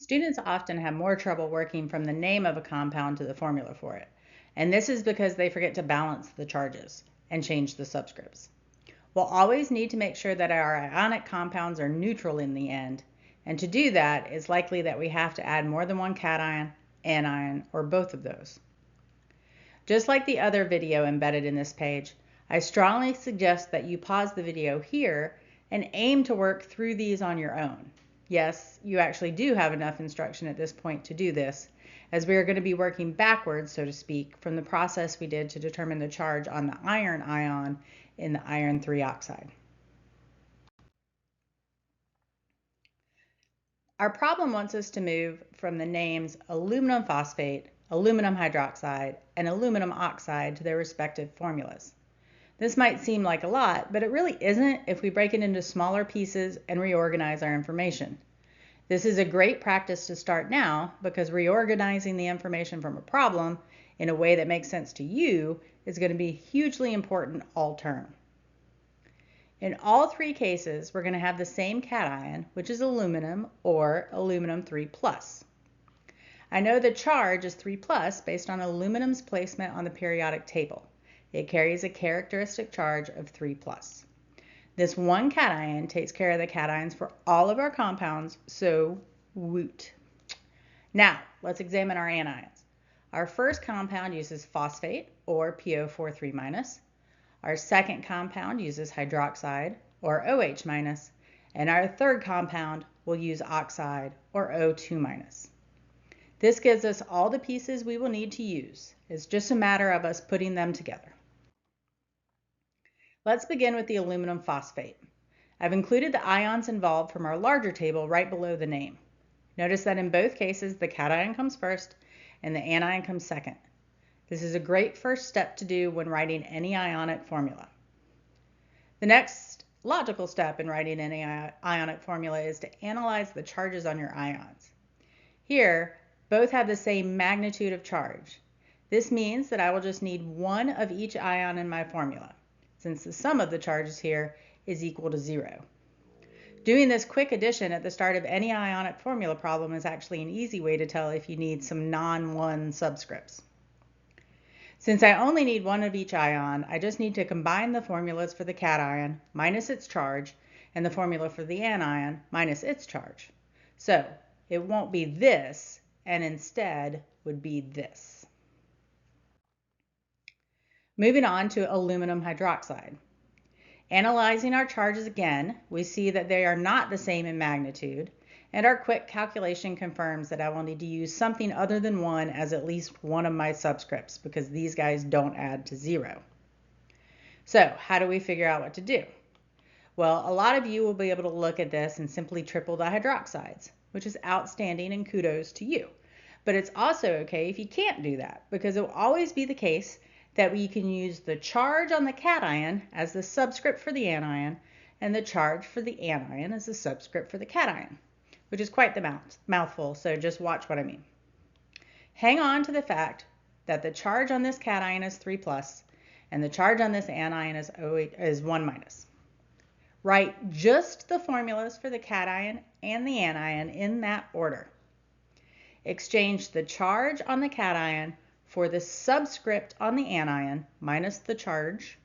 Students often have more trouble working from the name of a compound to the formula for it, and this is because they forget to balance the charges and change the subscripts. We'll always need to make sure that our ionic compounds are neutral in the end, and to do that, it's likely that we have to add more than one cation, anion, or both of those. Just like the other video embedded in this page, I strongly suggest that you pause the video here and aim to work through these on your own. Yes, you actually do have enough instruction at this point to do this, as we are going to be working backwards, so to speak, from the process we did to determine the charge on the iron ion in the iron 3 oxide. Our problem wants us to move from the names aluminum phosphate, aluminum hydroxide, and aluminum oxide to their respective formulas. This might seem like a lot, but it really isn't if we break it into smaller pieces and reorganize our information. This is a great practice to start now because reorganizing the information from a problem in a way that makes sense to you is going to be hugely important all term. In all three cases, we're going to have the same cation, which is aluminum or aluminum 3+. I know the charge is 3+ based on aluminum's placement on the periodic table. It carries a characteristic charge of 3+. This one cation takes care of the cations for all of our compounds, so woot. Now, let's examine our anions. Our first compound uses phosphate, or PO43-. Our second compound uses hydroxide, or OH-, and our third compound will use oxide, or O2-. This gives us all the pieces we will need to use. It's just a matter of us putting them together. Let's begin with the aluminum phosphate. I've included the ions involved from our larger table right below the name. Notice that in both cases, the cation comes first and the anion comes second. This is a great first step to do when writing any ionic formula. The next logical step in writing any ionic formula is to analyze the charges on your ions. Here, both have the same magnitude of charge. This means that I will just need one of each ion in my formula, since the sum of the charges here is equal to 0. Doing this quick addition at the start of any ionic formula problem is actually an easy way to tell if you need some non-1 subscripts. Since I only need one of each ion, I just need to combine the formulas for the cation minus its charge and the formula for the anion minus its charge. So it won't be this, and instead would be this. Moving on to aluminum hydroxide. Analyzing our charges again, we see that they are not the same in magnitude, and our quick calculation confirms that I will need to use something other than 1 as at least one of my subscripts, because these guys don't add to 0. So how do we figure out what to do? Well, a lot of you will be able to look at this and simply triple the hydroxides, which is outstanding and kudos to you. But it's also okay if you can't do that, because it will always be the case that we can use the charge on the cation as the subscript for the anion and the charge for the anion as the subscript for the cation, which is quite the mouthful, so just watch what I mean. Hang on to the fact that the charge on this cation is 3+ and the charge on this anion is 1-. Write just the formulas for the cation and the anion in that order. Exchange the charge on the cation for the subscript on the anion minus the charge,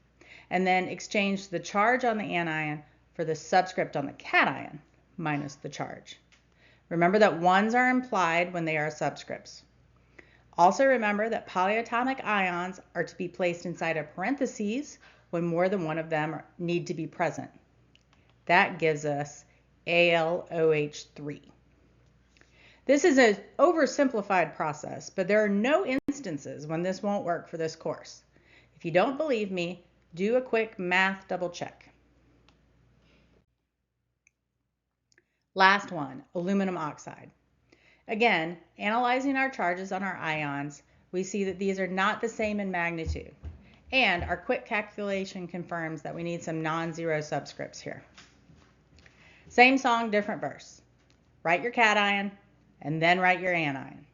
and then exchange the charge on the anion for the subscript on the cation minus the charge. Remember that 1s are implied when they are subscripts. Also remember that polyatomic ions are to be placed inside of parentheses when more than one of them need to be present. That gives us AlOH3. This is an oversimplified process, but there are no instances when this won't work for this course. If you don't believe me, do a quick math double check. Last one, aluminum oxide. Again, analyzing our charges on our ions, we see that these are not the same in magnitude. And our quick calculation confirms that we need some non-zero subscripts here. Same song, different verse. Write your cation and then write your anion.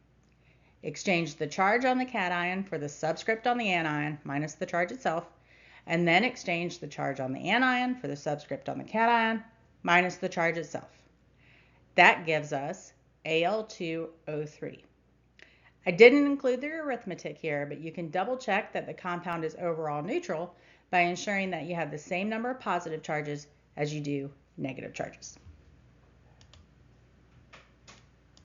Exchange the charge on the cation for the subscript on the anion minus the charge itself, and then exchange the charge on the anion for the subscript on the cation minus the charge itself. That gives us Al2O3. I didn't include the arithmetic here, but you can double check that the compound is overall neutral by ensuring that you have the same number of positive charges as you do negative charges.